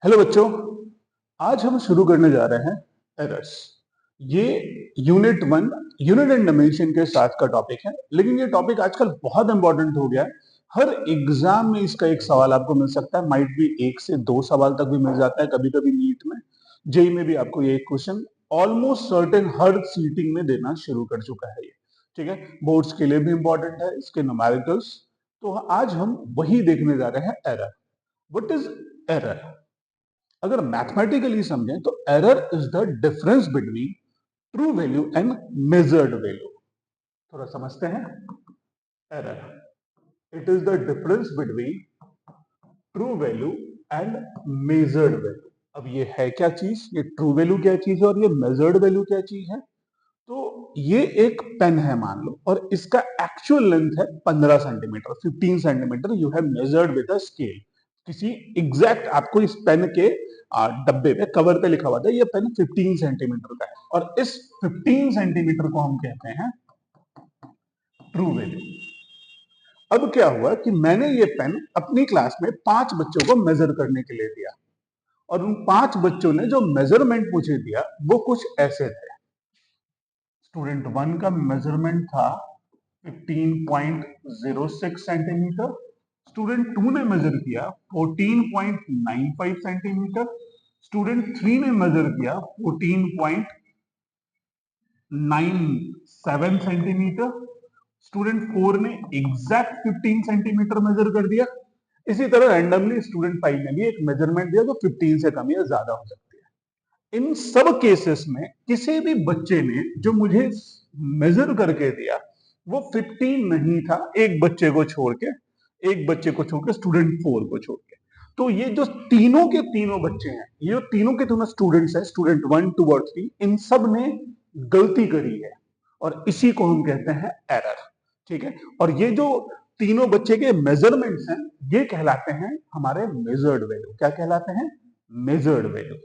Hello बच्चों, आज हम शुरू करने जा रहे हैं एरर्स। ये यूनिट 1 यूनिट एंड डायमेंशन के साथ का टॉपिक है, लेकिन ये टॉपिक आजकल बहुत इंपॉर्टेंट हो गया है। हर एग्जाम में इसका एक सवाल आपको मिल सकता है, माइट भी 1 से 2 सवाल तक भी मिल जाता है, कभी कभी नीट में, जेई में भी आपको ये एक क्वेश्चन ऑलमोस्ट सर्टेन हर सीटिंग में देना शुरू कर चुका है ये। ठीक है, बोर्ड्स के लिए भी इंपॉर्टेंट है इसके न्यूमेरिकल्स। तो आज हम वही देखने जा रहे हैं, एरर। What is error? अगर मैथमेटिकली समझें तो error is the difference between true value and measured value. थोड़ा समझते हैं। Error, it is the difference between true value and measured value. अब ये है क्या चीज, ये ट्रू वैल्यू क्या चीज है और ये मेजर्ड वैल्यू क्या चीज है? तो ये एक पेन है मान लो, और इसका एक्चुअल लेंथ है 15 centimetre, 15 centimetre you have measured with a scale. किसी एग्जैक्ट आपको इस पेन के डब्बे पे कवर पे लिखा हुआ था ये पेन 15 सेंटीमीटर का है, और इस 15 सेंटीमीटर को हम कहते हैं ट्रू वैल्यू। अब क्या हुआ कि मैंने ये पेन अपनी क्लास में 5 बच्चों को मेजर करने के लिए दिया, और उन 5 बच्चों ने जो मेजरमेंट मुझे दिया वो कुछ ऐसे थे। स्टूडेंट 1 का मेजरमेंट था 15.06 सेंटीमीटर। स्टूडेंट 2 ने मेजर किया 14.95 सेंटीमीटर। स्टूडेंट 3 ने मेजर किया 14.97 सेंटीमीटर। स्टूडेंट 4 ने एग्जैक्ट 15 सेंटीमीटर मेजर कर दिया। इसी तरह रैंडमली स्टूडेंट 5 ने भी एक मेजरमेंट दिया जो 15 से कम या ज्यादा हो सकती है। इन सब केसेस में किसी भी बच्चे ने जो मुझे मेजर करके दिया वो 15 नहीं था, एक बच्चे को छोड़ के, स्टूडेंट 4 को छोड़ के। तो ये जो तीनों के तीनों बच्चे हैं, ये जो तीनों के तीनों स्टूडेंट्स हैं, स्टूडेंट 1, 2 और 3, इन सब ने गलती करी है, और इसी को हम कहते हैं एरर। ठीक है, और ये जो तीनों बच्चे के मेजरमेंट्स हैं ये कहलाते हैं हमारे मेजर्ड वैल्यू। क्या कहलाते हैं? Measured value.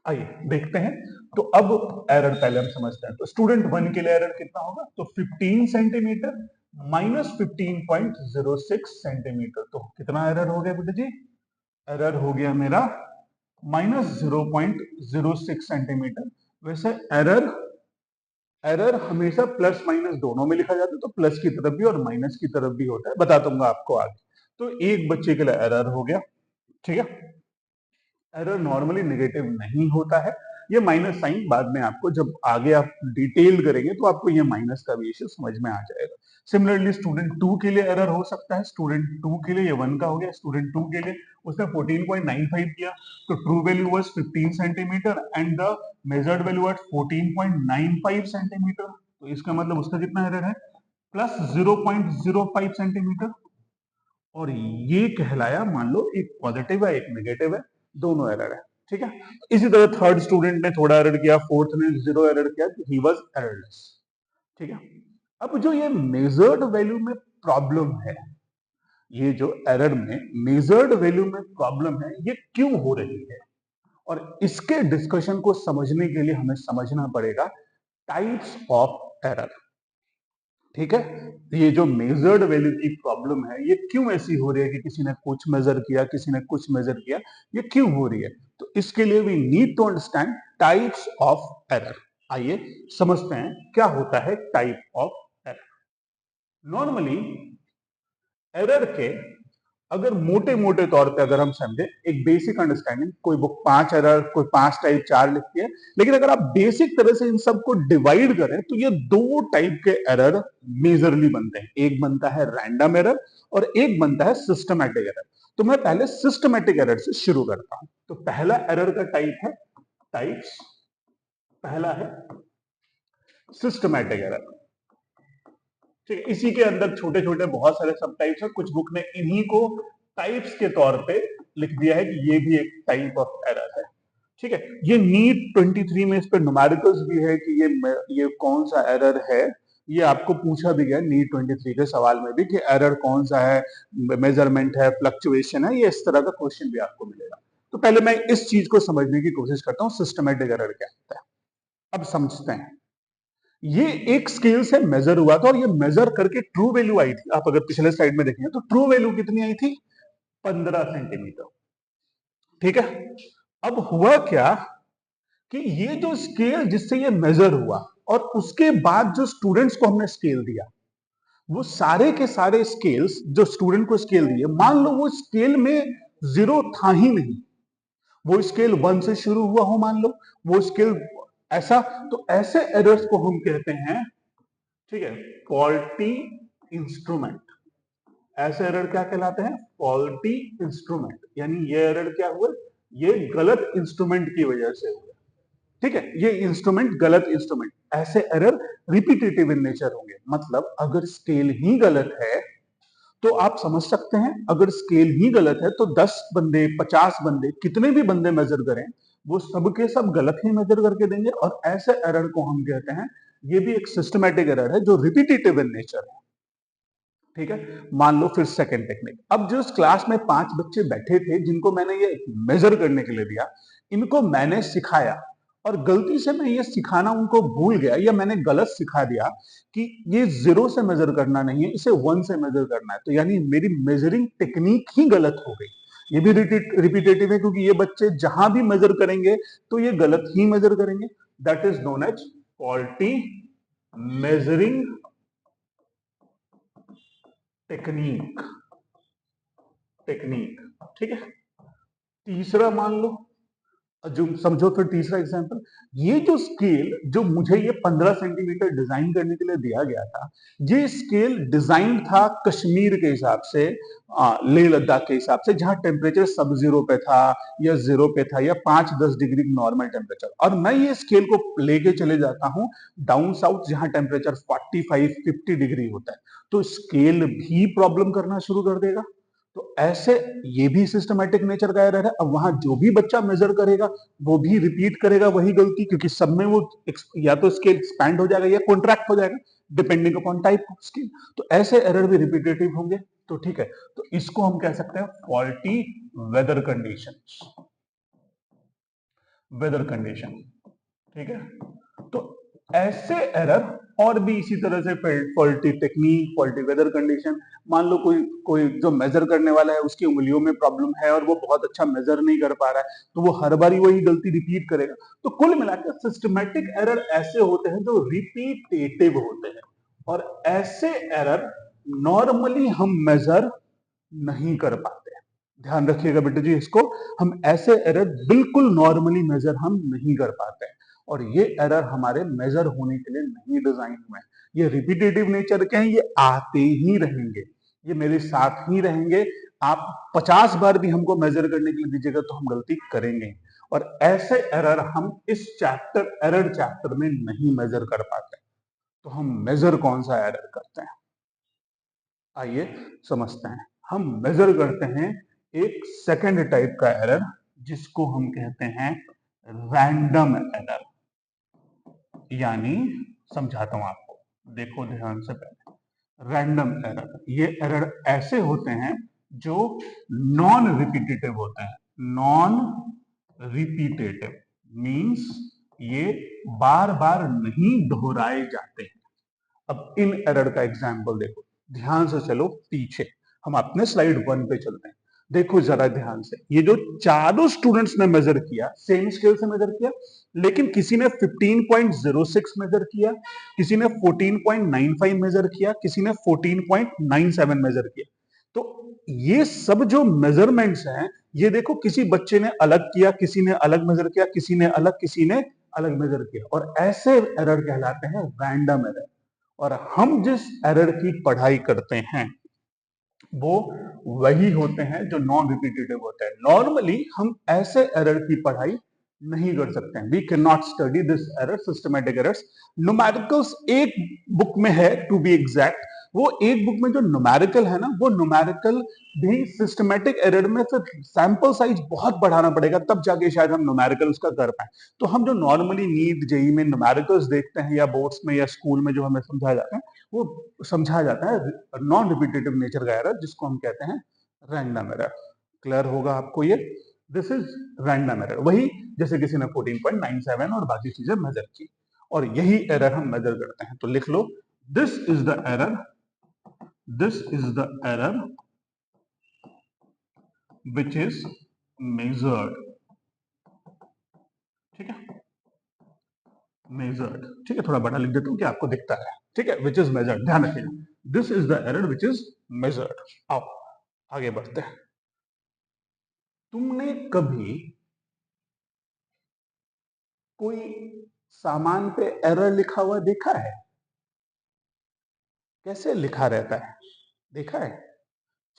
आइए देखते हैं। तो अब एरर पहले हम समझते हैं। तो स्टूडेंट 1 के लिए एरर कितना होगा? तो 15 सेंटीमीटर माइनस 15.06 सेंटीमीटर, तो कितना एरर हो गया बेटा जी? एरर हो गया मेरा -0.06 सेंटीमीटर। वैसे एरर एरर हमेशा प्लस माइनस दोनों में लिखा जाता है, तो प्लस की तरफ भी और माइनस की तरफ भी होता है, बता दूंगा आपको आगे। तो एक बच्चे के लिए एरर हो गया। ठीक है, एरर नॉर्मली नेगेटिव नहीं होता है, ये माइनस साइन बाद में आपको जब आगे आप डिटेल करेंगे तो आपको ये माइनस का भी इश्यू समझ में आ जाएगा। सिमिलरली स्टूडेंट 2 के लिए एरर हो सकता है। स्टूडेंट 2 के लिए ये 1 का हो गया। स्टूडेंट 2 के लिए उसने 14.95 किया, तो true value was 15 centimetre and the measured value at 14.95 centimetre. तो इसका मतलब उसका कितना एरर है? Plus 0.05 centimetre. और ये कहलाया, मान लो एक पॉजिटिव है एक नेगेटिव है, दोनों एरर है। ठीक है, इसी तरह थर्ड स्टूडेंट ने थोड़ा एरर किया, फोर्थ ने 0 एरर किया, तो ही वाज एररलेस। ठीक है, अब जो ये मेजर्ड वैल्यू में प्रॉब्लम है, ये जो एरर में मेजर्ड वैल्यू में प्रॉब्लम है, ये क्यों हो रही है, और इसके डिस्कशन को समझने के लिए हमें समझना पड़ेगा टाइप्स ऑफ एरर। ठीक है, ये जो मेजर्ड वैल्यू की प्रॉब्लम है ये क्यों ऐसी हो रही है कि किसी ने कुछ मेजर किया, किसी ने कुछ मेजर किया, ये क्यों हो रही है? तो इसके लिए we need to understand types of error. आइए समझते हैं क्या होता है type of error. Normally error के अगर मोटे मोटे तौर पे अगर हम समझे, एक बेसिक अंडरस्टैंडिंग, कोई बुक 5 एरर, कोई 5 टाइप 4 लिखती है, लेकिन अगर आप बेसिक तरह से इन सबको डिवाइड करें तो ये 2 टाइप के एरर मेजरली बनते हैं। एक बनता है रैंडम एरर और एक बनता है सिस्टमैटिक एरर। तो मैं पहले सिस्टमैटिक एरर से शुरू करता हूं। तो पहला एरर का टाइप है, टाइप्स, पहला है सिस्टमैटिक एरर। ठीक है, इसी के अंदर छोटे छोटे बहुत सारे सब टाइप्स हैं, कुछ बुक ने इन्हीं को टाइप्स के तौर पे लिख दिया है कि ये भी एक टाइप ऑफ एरर है। ठीक है, ये नीट 23 में इस पे न्यूमेरिकल्स भी है कि ये कौन सा एरर है। ये आपको पूछा भी गया नीट 23 के सवाल में भी कि एरर कौन सा है, मेजरमेंट है, फ्लक्चुएशन है, ये इस तरह का क्वेश्चन भी आपको मिलेगा। तो पहले मैं इस चीज को समझने की कोशिश करता हूँ, सिस्टमेटिक एरर क्या होता है। अब समझते हैं। ये एक स्केल से मेजर हुआ था और ये मेजर करके ट्रू वैल्यू आई थी। आप अगर पिछले स्लाइड में देखेंगे तो ट्रू वैल्यू कितनी आई थी? 15 सेंटीमीटर। ठीक है। अब हुआ क्या कि ये जो स्केल जिससे ये मेजर हुआ और उसके बाद जो स्टूडेंट्स को हमने स्केल दिया, वो सारे के सारे स्केल्स जो स्टूडेंट को स्केल दिए, मान लो वो स्केल में जीरो था ही नहीं, वो स्केल 1 से शुरू हुआ हो, मान लो वो स्केल ऐसा, तो ऐसे एरर्स को हम कहते हैं, ठीक है, फॉल्टी इंस्ट्रूमेंट। ऐसे एरर क्या कहलाते हैं? Faulty instrument. यानी ये एरर क्या हुए? ये गलत इंस्ट्रूमेंट की वजह से हुए। ठीक है, ये इंस्ट्रूमेंट गलत इंस्ट्रूमेंट। ऐसे एरर रिपीटेटिव इन नेचर होंगे। मतलब अगर स्केल ही गलत है तो आप समझ सकते हैं, अगर स्केल ही गलत है तो 10 बंदे 50 बंदे कितने भी बंदे मेजर करें, वो सब के सब गलत ही मेजर करके देंगे। और ऐसे एरर को हम कहते हैं, ये भी एक सिस्टमैटिक एरर है जो रिपीटेटिव इन नेचर है। ठीक है, मान लो फिर सेकंड टेक्निक। अब जो इस क्लास में 5 बच्चे बैठे थे जिनको मैंने ये मेजर करने के लिए दिया, इनको मैंने सिखाया और गलती से मैं ये सिखाना उनको भूल गया या मैंने गलत सिखा दिया कि ये 0 से मेजर करना नहीं है, इसे 1 से मेजर करना है, तो यानी मेरी मेजरिंग टेक्निक ही गलत हो गई। ये भी रिपीटेटिव है क्योंकि ये बच्चे जहां भी मेजर करेंगे तो ये गलत ही मेजर करेंगे। That is known as faulty measuring technique. Technique, ठीक है। तीसरा मान लो, जो समझो फिर तीसरा एग्जांपल, ये जो स्केल जो मुझे ये 15 सेंटीमीटर डिजाइन करने के लिए दिया गया था, ये स्केल डिजाइन था कश्मीर के हिसाब से, लेह लद्दाख के हिसाब से, जहां टेम्परेचर सब जीरो पे था या जीरो पे था या 5-10 डिग्री नॉर्मल टेम्परेचर, और मैं ये स्केल को लेके चले जाता हूं डाउन साउथ जहां टेम्परेचर 45-50 डिग्री होता है, तो स्केल भी प्रॉब्लम करना शुरू कर देगा। तो ऐसे ये भी सिस्टमैटिक नेचर का एरर है। अब वहां जो भी बच्चा मेजर करेगा वो भी रिपीट करेगा वही गलती, क्योंकि सब में वो या तो स्केल एक्सपैंड हो जाएगा या कॉन्ट्रैक्ट हो जाएगा depending upon type of scale. तो ऐसे एरर भी रिपीटेटिव होंगे। तो ठीक है, तो इसको हम कह सकते हैं faulty weather condition. Weather condition, ठीक है। तो ऐसे एरर और भी इसी तरह से faulty technique, faulty weather condition. मान लो कोई कोई जो मेजर करने वाला है उसकी उंगलियों में प्रॉब्लम है और वो बहुत अच्छा मेजर नहीं कर पा रहा है, तो वो हर बारी वही गलती रिपीट करेगा। तो कुल मिलाकर सिस्टमैटिक एरर ऐसे होते हैं जो रिपीटेटिव होते हैं, और ऐसे एरर नॉर्मली हम मेजर नहीं कर पाते। ध्यान रखिएगा बेटे जी इसको, हम ऐसे एरर बिल्कुल नॉर्मली मेजर हम नहीं कर पाते, और ये एरर हमारे मेजर होने के लिए नहीं डिजाइन हुए हैं। ये रिपीटेटिव नेचर के हैं, ये आते ही रहेंगे, ये मेरे साथ ही रहेंगे। आप 50 बार भी हमको मेजर करने के लिए दीजिएगा तो हम गलती करेंगे, और ऐसे एरर हम इस चैप्टर एरर चैप्टर में नहीं मेजर कर पाते। तो हम मेजर कौन सा एरर करते हैं, आइए समझते हैं। हम मेजर करते हैं एक सेकंड टाइप का एरर जिसको हम कहते हैं रैंडम एरर। यानी समझाता हूं आपको, देखो ध्यान से पहले। रैंडम एरर, ये एरर ऐसे होते हैं जो नॉन रिपीटेटिव होते हैं। नॉन रिपीटेटिव मींस ये बार बार नहीं दोहराए जाते हैं। अब इन एरर का एग्जाम्पल देखो, ध्यान से चलो पीछे, हम अपने स्लाइड 1 पे चलते हैं। देखो जरा ध्यान से, ये जो चारों स्टूडेंट्स ने मेजर किया सेम स्केल से मेजर किया, लेकिन किसी ने 15.06 मेजर किया, किसी ने 14.95 मेजर किया, किसी ने 14.97 मेजर किया। तो ये सब जो मेजरमेंट्स हैं, ये देखो किसी बच्चे ने अलग किया, किसी ने अलग मेजर किया, किसी ने अलग, किसी ने अलग मेजर किया, और ऐसे एरर कहलाते हैं रैंडम एरर। और हम जिस एरर की पढ़ाई करते हैं वो वही होते हैं जो नॉन रिपीटेटिव होते हैं। नॉर्मली हम ऐसे एरर की पढ़ाई नहीं कर सकते हैं। We can not study this error, systematic errors. Numericals एक बुक में है टू बी एग्जैक्ट, वो एक बुक में जो न्यूमेरिकल है ना, वो न्यूमेरिकल भी सिस्टमैटिक एरर में फिर सैंपल साइज बहुत बढ़ाना पड़ेगा, तब जाके शायद हम न्यूमेरिकल उसका कर पाए। तो हम जो नॉर्मली नीट जेई में न्यूमेरिकल्स देखते हैं या बोर्ड्स में या स्कूल में जो हमें समझाया जाता है, वो समझाया जाता है नॉन रिपीटेटिव नेचर का एरर, जिसको हम कहते हैं रैंडम एरर। क्लियर होगा आपको ये? This is random error. वही जैसे किसी ने 14.97 और बाकी चीजें मेजर की, और यही एरर हम मेजर करते हैं। तो लिख लो, this is the error, this is the error which is measured, ठीक है, मेजर्ड, ठीक है, थोड़ा बड़ा लिख देता हूं कि आपको दिखता है, ठीक है, विच इज मेजर्ड, ध्यान रखिएगा, this is the error which is measured. आओ आगे बढ़ते हैं। तुमने कभी कोई सामान पे एरर लिखा हुआ देखा है? कैसे लिखा रहता है, देखा है?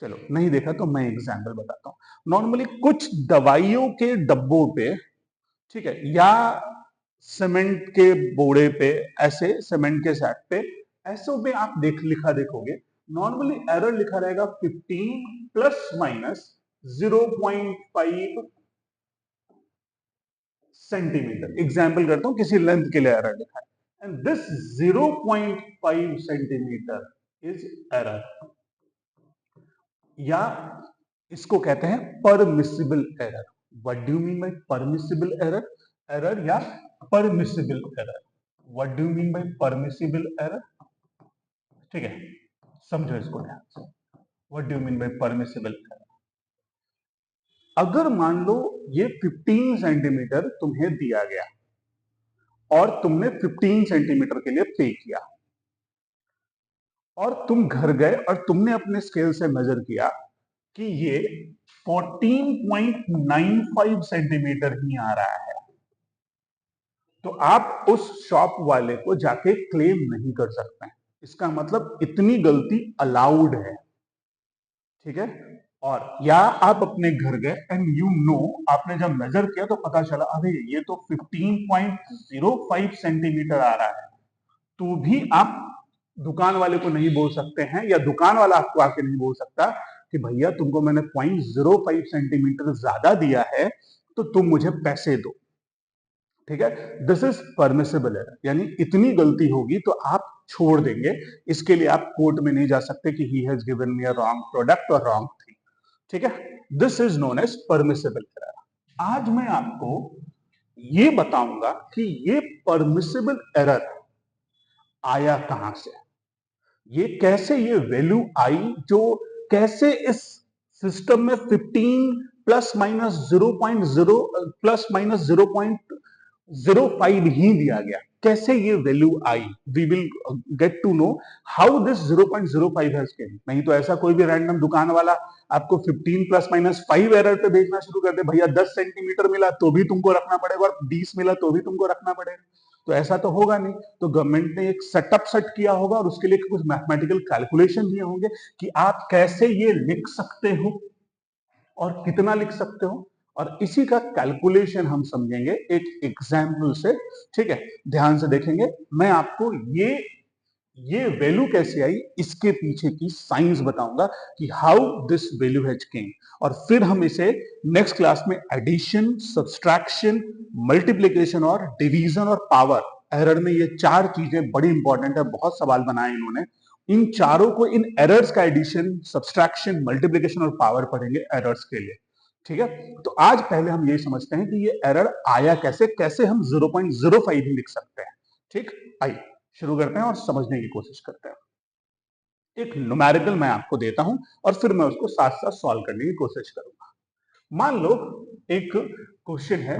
चलो नहीं देखा तो मैं एग्जाम्पल बताता हूं। नॉर्मली कुछ दवाइयों के डब्बों पे, ठीक है, या सीमेंट के बोड़े पे, ऐसे सीमेंट के सेट पे, ऐसो में आप लिखा देखोगे, नॉर्मली एरर लिखा रहेगा 15 प्लस माइनस 0.5 सेंटीमीटर। एग्जाम्पल करता हूं, किसी लेंथ के लिए एरर लिखा है, and this 0.5 centimetre is error, या इसको कहते हैं permissible error. What do you mean by permissible error? Error या permissible error, what do you mean by permissible error? ठीक है, समझो इसको ध्यान से, what do you mean by permissible error? अगर मान लो ये 15 सेंटीमीटर तुम्हें दिया गया और तुमने 15 सेंटीमीटर के लिए पे किया, और तुम घर गए और तुमने अपने स्केल से मेजर किया कि ये 14.95 सेंटीमीटर ही आ रहा है, तो आप उस शॉप वाले को जाके क्लेम नहीं कर सकते हैं। इसका मतलब इतनी गलती अलाउड है, ठीक है। और या आप अपने घर गए एंड यू नो, आपने जब मेजर किया तो पता चला अरे ये तो 15.05 सेंटीमीटर आ रहा है, तो भी आप दुकान वाले को नहीं बोल सकते हैं, या दुकान वाला आपको आके नहीं बोल सकता कि भैया तुमको मैंने 0.05 सेंटीमीटर ज्यादा दिया है तो तुम मुझे पैसे दो, ठीक है। दिस इज परमिसिबल एरर, यानी इतनी गलती होगी तो आप छोड़ देंगे, इसके लिए आप कोर्ट में नहीं जा सकते कि he has given me a wrong product और रॉन्ग थिंग, ठीक है। This is known as permissible error. आज मैं आपको ये बताऊंगा कि ये परमिसिबल एरर आया कहां से, ये कैसे ये वैल्यू आई, जो कैसे इस सिस्टम में 15 प्लस माइनस 0.0 प्लस माइनस 0.05 ही दिया गया, कैसे ये वैल्यू आई, we will get to know how this 0.05 has come. नहीं तो ऐसा कोई भी रैंडम दुकान वाला आपको 15 प्लस माइनस 5 एरर पे बेचना शुरू कर दे, भैया 10 सेंटीमीटर मिला तो भी तुमको रखना पड़ेगा और 20 मिला तो भी तुमको रखना पड़ेगा, तो ऐसा तो होगा नहीं। तो गवर्नमेंट ने एक सेटअप सेट किया होगा और उसके लिए कुछ मैथमेटिकल कैलकुलेशन दिए होंगे कि आप कैसे ये लिख सकते हो और कितना लिख सकते हो, और इसी का कैलकुलेशन हम समझेंगे एक एग्जाम्पल से, ठीक है। ध्यान से देखेंगे, मैं आपको ये वैल्यू कैसे आई, इसके पीछे की साइंस बताऊंगा कि हाउ दिस वैल्यू हैज केम, और फिर हम इसे नेक्स्ट क्लास में एडिशन, सब्सट्रैक्शन, मल्टीप्लिकेशन और डिवीजन और पावर एरर में, ये चार चीजें बड़ी इंपॉर्टेंट है, बहुत सवाल बनाए इन्होंने। इन चारों को, इन एरर्स का एडिशन, सब्सट्रैक्शन, मल्टीप्लिकेशन और पावर पढ़ेंगे एरर्स के लिए, ठीक है। तो आज पहले हम ये समझते हैं कि ये एरर आया कैसे, कैसे हम 0.05 ही लिख सकते हैं, ठीक। आइए शुरू करते हैं और समझने की कोशिश करते हैं। एक न्यूमेरिकल मैं आपको देता हूं और फिर मैं उसको साथ साथ सॉल्व करने की कोशिश करूंगा। मान लो एक क्वेश्चन है,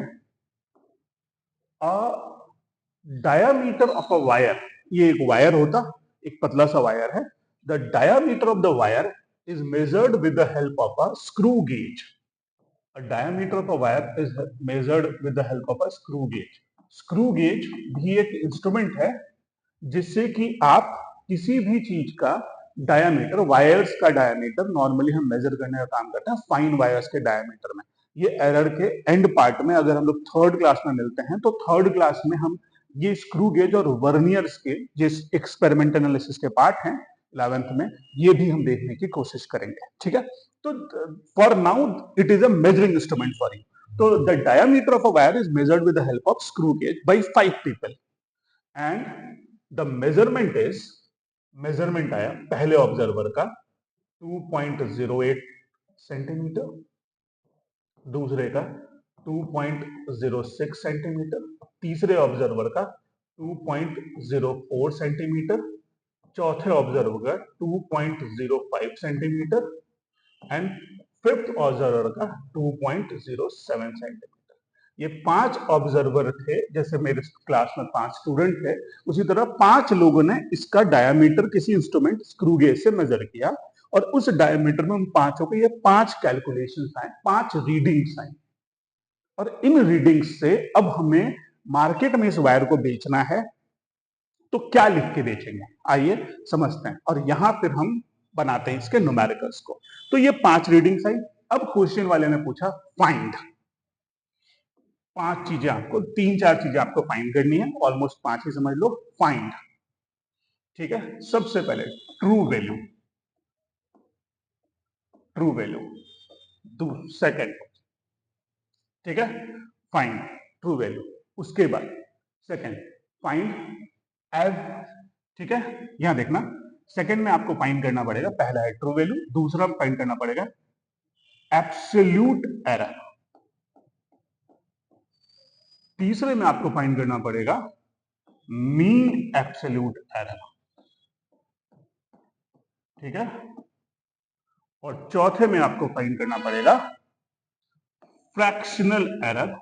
डायामीटर ऑफ अ वायर, ये एक वायर होता, एक पतला सा वायर है, the diameter of the wire is measured with the help of a screw gauge. A diameter of a wire is measured with the help of a screw gauge. Screw gauge भी एक instrument है जिससे कि आप किसी भी चीज का डायमीटर, वायर्स का डायमीटर नॉर्मली हम मेजर करने का काम करते हैं फाइन वायर्स के डायमीटर में। ये एरर के एंड पार्ट में अगर हम लोग थर्ड क्लास में मिलते हैं तो थर्ड क्लास में हम ये स्क्रू गेज और वर्नियर स्केल, जिस एक्सपेरिमेंट एनालिसिस के पार्ट हैं 11th में, ये भी हम देखने की कोशिश करेंगे, ठीक है। तो for now it is a measuring instrument for you. तो the diameter of a wire is measured with the help of screw gauge by 5 people, and the measurement is, measurement आया पहले ऑब्जर्वर का 2.08 सेंटीमीटर, दूसरे का 2.06 centimetre, तीसरे observer का 2.04 centimetre, चौथे observer का 2.05 सेंटीमीटर, एंड फिफ्थ ऑब्जर्वर का 2.07 सेंटीमीटर। ये 5 ऑब्जर्वर थे, जैसे मेरे क्लास में 5 स्टूडेंट थे, उसी तरह 5 लोगों ने इसका डायमीटर किसी इंस्ट्रूमेंट स्क्रू गेज से मेजर किया और उस डायमीटर में उन पांचों के ये 5 कैलकुलेशंस आए, 5 रीडिंग्स आई। और इन रीडिंग्स से अब हमें मार्केट में इस वायर को बेचना है, तो क्या लिख के बेचेंगे, आइए समझते हैं। और यहां फिर हम बनाते हैं इसके न्यूमेरिकल्स को। तो ये 5 रीडिंग्स आई। अब क्वेश्चन वाले ने पूछा फाइंड, 5 चीजें आपको, 3-4 चीजें आपको फाइंड करनी है, ऑलमोस्ट 5 ही समझ लो। फाइंड, ठीक है। सबसे पहले true value, true value second, ठीक है, फाइंड ट्रू वैल्यू। उसके बाद सेकंड फाइंड एव, ठीक है। यहां देखना, सेकंड में आपको फाइंड करना पड़ेगा, पहला है ट्रू वैल्यू, दूसरा फाइंड करना पड़ेगा एब्सोल्यूट एरर, तीसरे में आपको फाइंड करना पड़ेगा मीन एब्सोल्यूट एरर, ठीक है। और चौथे में आपको फाइंड करना पड़ेगा फ्रैक्शनल एरर,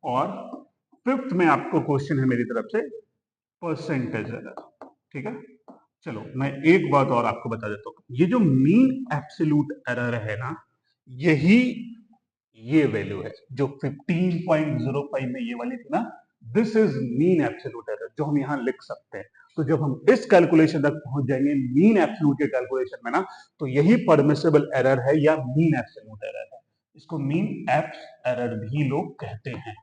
और फिफ्थ में आपको क्वेश्चन है मेरी तरफ से परसेंटेज एरर, ठीक है। चलो मैं एक बात और आपको बता देता हूं, ये जो मीन एब्सोल्यूट एरर है ना, यही ये वैल्यू है जो 15.05 में ये वाली थी ना, this is mean absolute error, जो हम यहां लिख सकते हैं। तो जब हम इस कैलकुलेशन तक पहुंच जाएंगे मीन एब्सोल्यूट के कैलकुलेशन में ना, तो यही परमिसिबल एरर है या मीन एब्सोल्यूट एरर है। इसको मीन एब्स एरर भी लोग कहते हैं,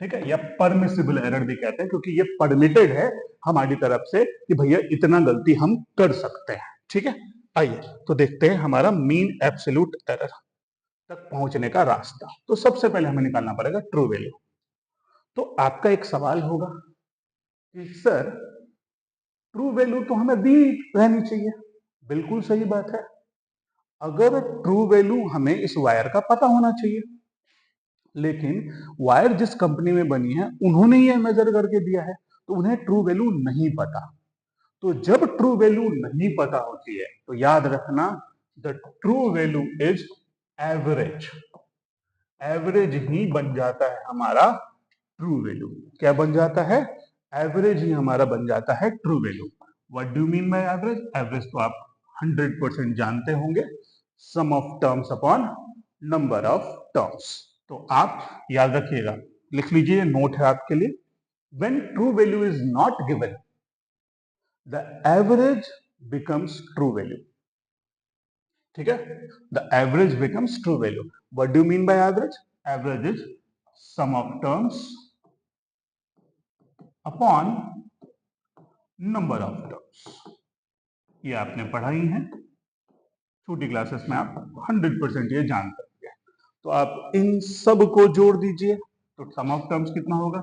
ठीक है, या परमिसिबल एरर भी कहते हैं, क्योंकि ये परमिटेड है हमारी तरफ से कि भैया इतना गलती हम कर सकते हैं, ठीक है। आइए तो देखते हैं हमारा मीन एब्सोल्यूट एरर तक पहुंचने का रास्ता। तो सबसे पहले हमें निकालना पड़ेगा ट्रू वैल्यू। तो आपका एक सवाल होगा कि सर ट्रू वैल्यू तो हमें दी रहनी चाहिए। बिल्कुल सही बात है, अगर ट्रू वैल्यू हमें इस वायर का पता होना चाहिए, लेकिन वायर जिस कंपनी में बनी है उन्होंने ये मेजर करके दिया है, तो उन्हें ट्रू वैल्यू नहीं पता। तो जब ट्रू वैल्यू नहीं पता होती है तो याद रखना, the true value is average, average ही बन जाता है हमारा ट्रू वैल्यू। क्या बन जाता है, एवरेज ही हमारा बन जाता है true value. What do mean by average, average तो आप 100% जानते होंगे, sum of terms upon number of terms. तो आप याद रखिएगा, लिख लीजिए, नोट है आपके लिए। When true value is not given, the average becomes true value, ठीक है। The average becomes true value. What do mean by average, average is sum of terms upon number of terms. ये आपने पढ़ा ही है छोटी क्लासेस में, आप 100% ये जानते हैं। तो आप इन सब को जोड़ दीजिए, तो सम ऑफ टर्म्स कितना होगा,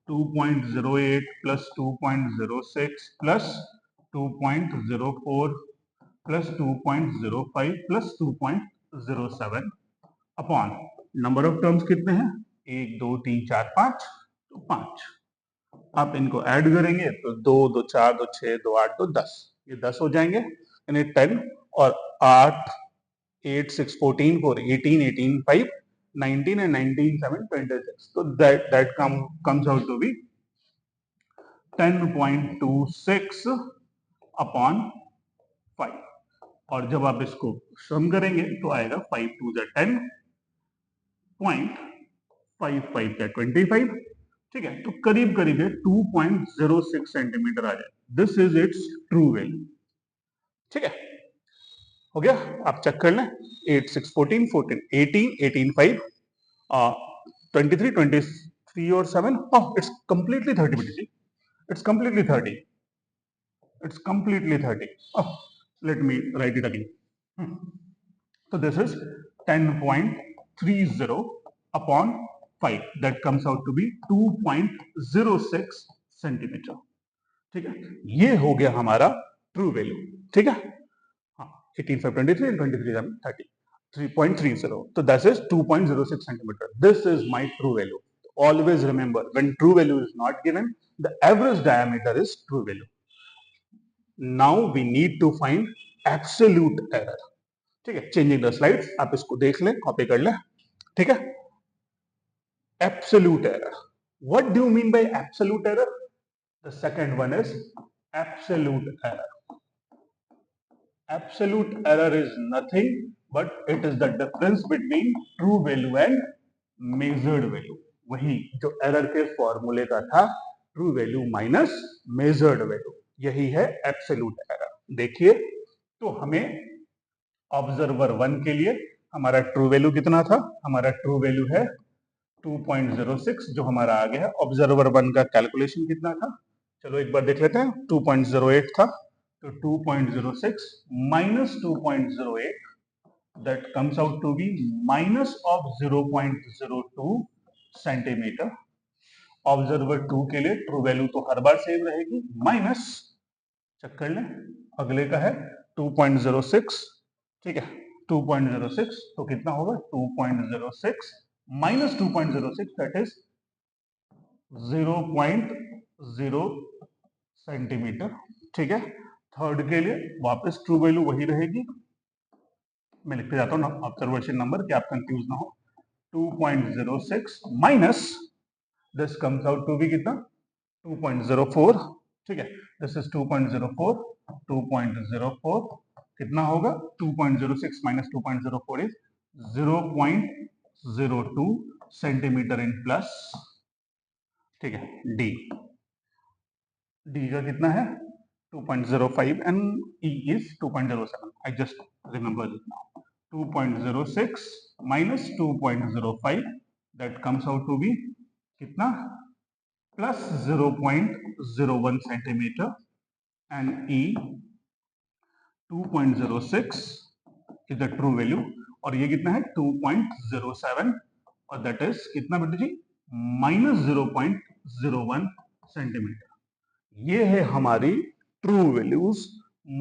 2.08 plus 2.06 plus 2.04 plus 2.05 plus 2.07 upon number of terms कितने हैं, 1 2 3 4 5, तो 5। आप इनको ऐड करेंगे तो 2 2 4 2 6 2 8 2 10, ये 10 हो जाएंगे, यानी 10 और 8 8 6 14 4 18 18 5 19 and 19 7 26, तो that comes out to be 10.26 upon 5। और जब आप इसको सम करेंगे तो आएगा 5 2 10, 0.55 का 25, ठीक है। तो करीब करीब 2.06 सेंटीमीटर आ जाए, this is it's true value, ठीक है। हो गया, आप चेक कर लें, 8 6 14 14 18 18 5 23 23 और 7, इट्स कंप्लीटली 30 बेटा जी, it's completely 30, it's completely 30। Let me write it again. So this is 10.30 upon 5, that comes out to be 2.06 centimetre, ठीक है। ये हो गया हमारा ट्रू वैल्यू, ठीक है। हाँ, 18 5 23 and 23 7 30, 3.30, तो this is 2.06 centimeter. This is my true value. Always remember, when true value is not given, the average diameter is true value. Now we need to find absolute error. ठीक है, changing the slides, आप इसको देख लें, copy कर लें। ठीक है, absolute error. What do you mean by absolute error? The second one is absolute error. Absolute error is nothing but it is the difference between true value and measured value. वही जो error के फॉर्मूले का था, true value minus measured value, यही है absolute error. देखिए, तो हमें ऑब्जर्वर 1 के लिए हमारा ट्रू वैल्यू कितना था? हमारा ट्रू वैल्यू है 2.06 जो हमारा आ गया है। ऑब्जर्वर 1 का कैलकुलेशन कितना था? चलो एक बार देख लेते हैं। 2.08 था, तो 2.06 minus 2.08 that comes out to be minus of 0.02 centimetre. Observer 2 के लिए ट्रू वैल्यू तो हर बार सेम रहेगी, माइनस, चेक कर लें, अगले का है 2.06। ठीक है, 2.06 तो कितना होगा? 2.06 माइनस 2.06 दैट इज 0.0 सेंटीमीटर। ठीक है, थर्ड के लिए वापस ट्रू वैल्यू वही रहेगी, मैं लिखते जाता हूँ ना ऑब्जर्वेशन नंबर कि आप कंफ्यूज ना हो। 2.06 minus this comes out to be कितना? 2.04। ठीक है, दिस इज 2.04, 2.04 कितना होगा? 2.06 minus 2.04 is 0.02 centimetre in plus. ठीक है, डी का कितना है? 2.05 and E is 2.07. I just remember it now. 2.06 minus 2.05 that comes out to be कितना? Plus 0.01 centimeter and E 2.06 is the true value और ये कितना है? 2.07 और that is कितना बेटा जी? Minus 0.01 centimetre. ये है हमारी true values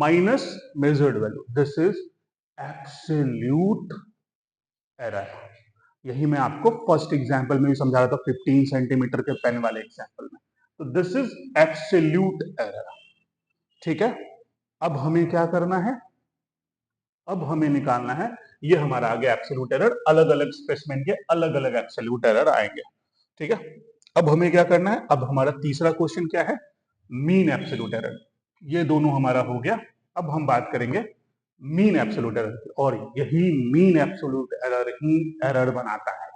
minus measured value. This is absolute error. यही मैं आपको फर्स्ट एग्जांपल में भी समझा रहा था, 15 सेंटीमीटर के पेन वाले एग्जांपल में। तो दिस इज एब्सोल्यूट एरर। ठीक है, अब हमें क्या करना है? अब हमें निकालना है, ये हमारा आ गया एब्सोल्यूट एरर। अलग अलग स्पेसिमेन के अलग अलग एब्सोल्यूट एरर आएंगे। ठीक है, अब हमें क्या करना है? अब हमारा तीसरा क्वेश्चन क्या है? Mean absolute error. ये दोनों हमारा हो गया। अब हम बात करेंगे मीन एब्सोल्यूट एरर की, और यही मीन एब्सोल्यूट एरर ही एरर बनाता है।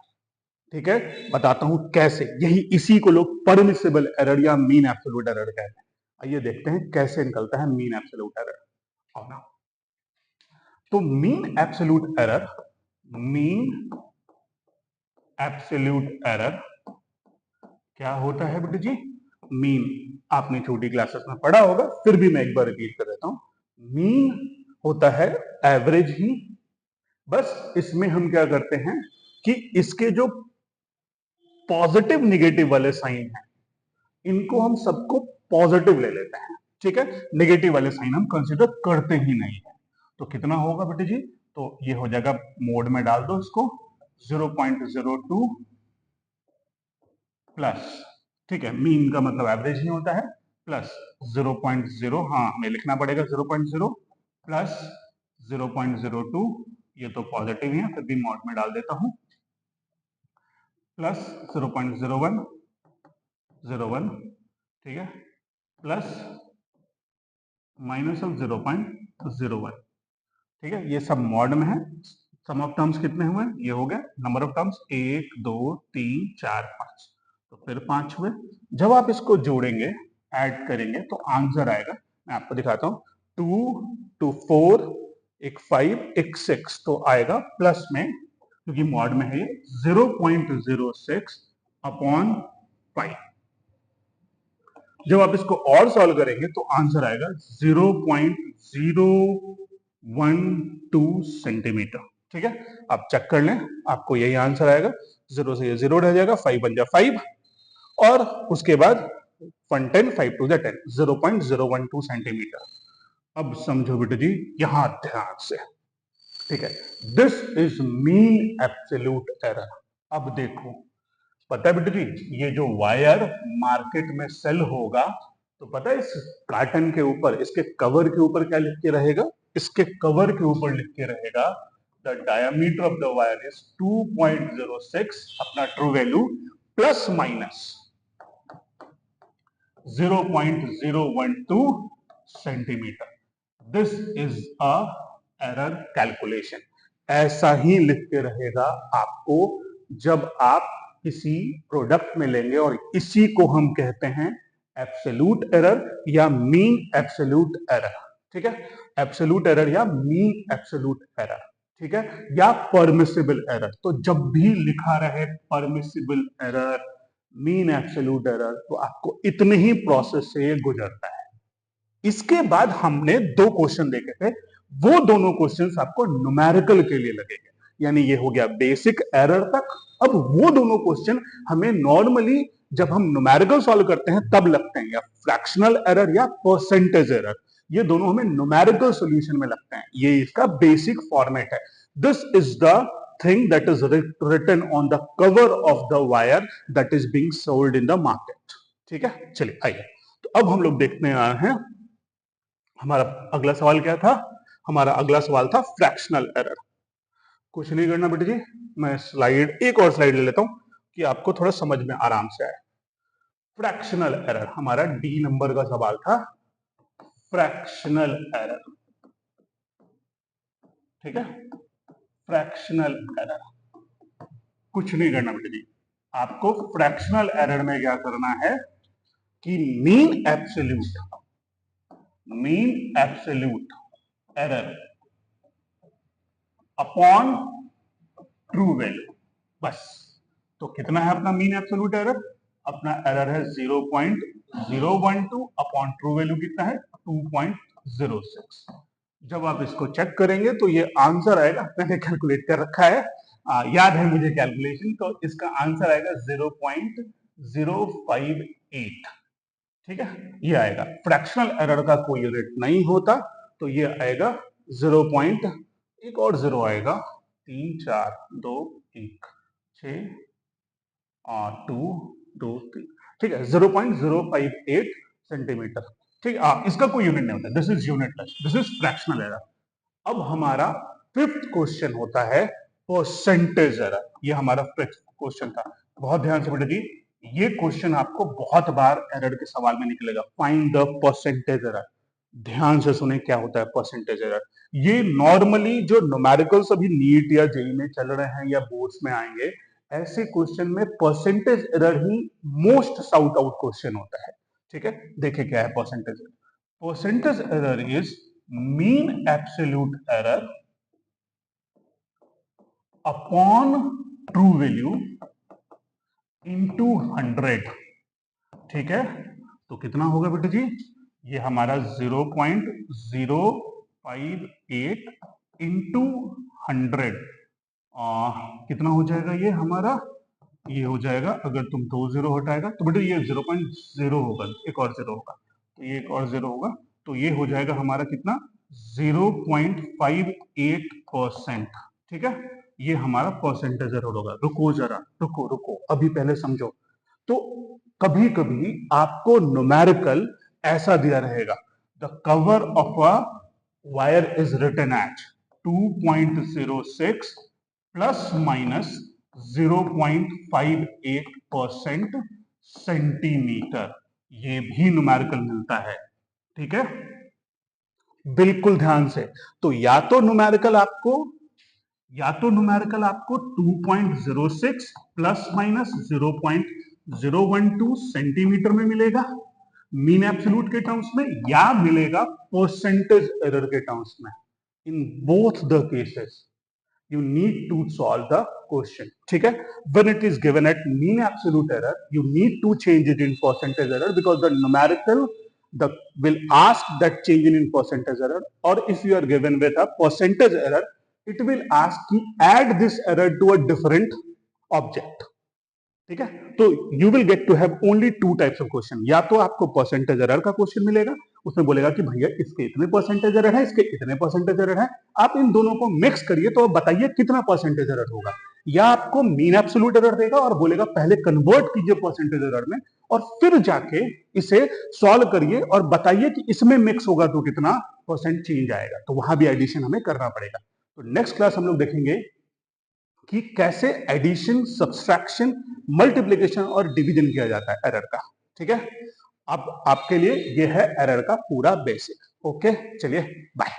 ठीक है, बताता हूं कैसे। यही इसी को लोग परमिसिबल एरर या मीन एब्सोल्यूट एरर कहते हैं। आइए देखते हैं कैसे निकलता है मीन एब्सोल्यूट एरर। और ना, तो mean absolute error, mean absolute error क्या होता है बेटे जी? मीन आपने छोटी क्लासेस में पढ़ा होगा, फिर भी मैं एक बार रिपीट कर देता हूं। मीन होता है एवरेज ही, बस इसमें हम क्या करते हैं कि इसके जो पॉजिटिव निगेटिव वाले साइन हैं, इनको हम सबको पॉजिटिव ले लेते हैं। ठीक है, नेगेटिव वाले साइन हम कंसीडर करते ही नहीं है। तो कितना होगा बेटे जी? तो ये हो जाएगा, मोड में डाल दो इसको, 0.02 प्लस, ठीक है, मीन का मतलब एवरेज ही होता है, प्लस 0.0, हाँ हमें लिखना पड़ेगा 0.0 प्लस 0.02, ये तो पॉजिटिव है फिर भी मॉड में डाल देता हूं, प्लस 0.01, 01, ठीक है, प्लस माइनस ऑफ 0.01। ठीक है, ये सब मॉड में है। सम ऑफ टर्म्स कितने हुए? ये हो गया नंबर ऑफ टर्म्स 1 2 3 4 5, तो फिर 5 हुए। जब आप इसको जोड़ेंगे, ऐड करेंगे, तो आंसर आएगा, मैं आपको दिखाता हूं, 2 2 4, एक 5 एक 6, तो आएगा प्लस में, क्योंकि मॉड में है ये, 0.06 अपॉन 5। जब आप इसको और सॉल्व करेंगे तो आंसर आएगा 0.012 सेंटीमीटर। ठीक है, आप चेक कर लें, आपको यही आंसर आएगा। 0 से ये 0 रह जाएगा, 5 बन जाए 5, और उसके बाद 110, 5 टू 10, 0.012 सेंटीमीटर। अब समझो बेटे जी यहां ध्यान से, ठीक है, this is mean absolute error. अब देखो, पता है बेटे जी, ये जो वायर मार्केट में सेल होगा, तो पता है इस कार्टन के ऊपर, इसके कवर के ऊपर क्या लिख के रहेगा? इसके कवर के ऊपर लिख के रहेगा the diameter of the wire is 2.06, अपना true value, plus minus 0.012 centimetre. This is a error calculation. ऐसा ही लिख के रहेगा आपको जब आप किसी प्रोडक्ट में लेंगे, और इसी को हम कहते हैं एब्सोल्यूट एरर या मीन एब्सोल्यूट एरर. ठीक है, एब्सोल्यूट एरर या मीन एब्सोल्यूट एरर. ठीक है, या परमिसिबल एरर. तो जब भी लिखा रहे permissible error, mean absolute error, तो आपको इतने ही प्रोसेस से ये गुजरता है. इसके बाद हमने दो क्वेश्चन देखे थे, वो दोनों क्वेश्चंस आपको न्यूमेरिकल के लिए लगेंगे. यानी ये हो गया बेसिक एरर तक. अब वो दोनों क्वेश्चन हमें नॉर्मली जब हम न्यूमेरिकल सॉल्व करते हैं तब लगते हैं, या फ्रैक्शनल एरर या परसेंटेज एरर. ये दोनों हमें न्यूमेरिकल सॉल्यूशन में लगते हैं. ये इसका बेसिक फॉर्मेट है. This is the thing that is written on the cover of the wire that is being sold in the market. ठीक है, चलिए आइए. तो अब हम लोग देखने आ रहे हैं, हमारा अगला सवाल क्या था. हमारा अगला सवाल था फ्रैक्शनल एरर. कुछ नहीं करना बेटे जी, मैं स्लाइड, एक और स्लाइड ले लेता हूं कि आपको थोड़ा समझ में आराम से आए. फ्रैक्शनल एरर हमारा डी नंबर का सवाल था. फ्रैक्शनल एरर, ठीक है, फ्रैक्शनल एरर. कुछ नहीं करना बेटे जी, आपको फ्रैक्शनल एरर में क्या करना है कि mean absolute error upon true value, बस. तो कितना है अपना मीन एब्सोल्यूट एरर? अपना एरर है 0.012 अपॉन ट्रू वैल्यू कितना है 2.06. जब आप इसको चेक करेंगे तो ये आंसर आएगा, मैंने कैलकुलेट कर रखा है, याद है मुझे कैलकुलेशन, तो इसका आंसर आएगा 0.058. ठीक है, ये आएगा. फ्रैक्शनल एरर का कोई रेट नहीं होता, तो ये आएगा 0. एक और जीरो आएगा, 3 4 2 1 6 2 2 3. ठीक है, 0.058 सेंटीमीटर. ठीक है, इसका कोई यूनिट नहीं होता. This is unitless, this is fractional error. अब हमारा फिफ्थ क्वेश्चन होता है परसेंटेज एरर. ये हमारा फिफ्थ क्वेश्चन था. बहुत ध्यान से बेटा जी, ये क्वेश्चन आपको बहुत बार एरर के सवाल में निकलेगा. Find the percentage error. ध्यान से सुने क्या होता है परसेंटेज एरर. ये नॉर्मली जो न्यूमेरिकल्स अभी नीट या जेईई में चल रहे हैं या बोर्ड्स में आएंगे, ऐसे क्वेश्चन में परसेंटेज एरर ही मोस्ट साउट आउट क्वेश्चन होता है. ठीक है, देखिए क्या है percentage error. Percentage error is mean absolute error upon true value into 100. ठीक है, तो कितना होगा बेटा जी? ये हमारा 0.058 इंटू 100. कितना हो जाएगा ये हमारा? ये हो जाएगा, अगर तुम 2 जीरो हटाएगा तो बेटा ये 0.0 होगा, एक और जीरो होगा, तो ये एक और जीरो होगा, तो ये हो जाएगा हमारा कितना? 0.58%. ठीक है, ये हमारा परसेंटेज एरर होगा. रुको जरा, रुको रुको, अभी पहले समझो. तो कभी कभी आपको न्यूमेरिकल ऐसा दिया रहेगा, the cover of a wire is written at 2.06 plus minus 0.58% centimetre. ये भी न्यूमेरिकल मिलता है. ठीक है, बिल्कुल ध्यान से. तो या तो न्यूमेरिकल आपको 2.06 प्लस माइनस 0.012 सेंटीमीटर में मिलेगा मीन एब्सोल्यूट के टर्म्स में, या मिलेगा परसेंटेज एरर के टर्म्स में. In both the cases you need to solve the question. ठीक है, when it is given at mean absolute error, you need to change it in percentage error, because the numerical will ask that change in percentage error, or if you are given with a percentage error, it will ask to add this error to a different object. ठीक है, तो you will get to have only two types of question. या तो आपको percentage error का question मिलेगा, उसमें बोलेगा कि भैया इसके इतने परसेंटेज एरर है, इसके इतने परसेंटेज एरर है, आप इन दोनों को मिक्स करिए तो बताइए कितना परसेंटेज एरर होगा. या आपको मीन एब्सोल्यूट एरर देगा और बोलेगा पहले कन्वर्ट कीजिए परसेंटेज एरर में, और फिर जाके इसे सॉल्व करिए और बताइए कि इसमें मिक्स होगा तो कितना परसेंट चेंज आएगा, तो वहां भी एडिशन हमें करना पड़ेगा। तो नेक्स्ट क्लास हम लोग देखेंगे कि कैसे एडिशन, सब्सट्रैक्शन, मल्टीप्लिकेशन और डिवीजन किया जाता है एरर का। ठीक है, अब आपके लिए ये है एरर का पूरा बेसिक। ओके, चलिए बाय।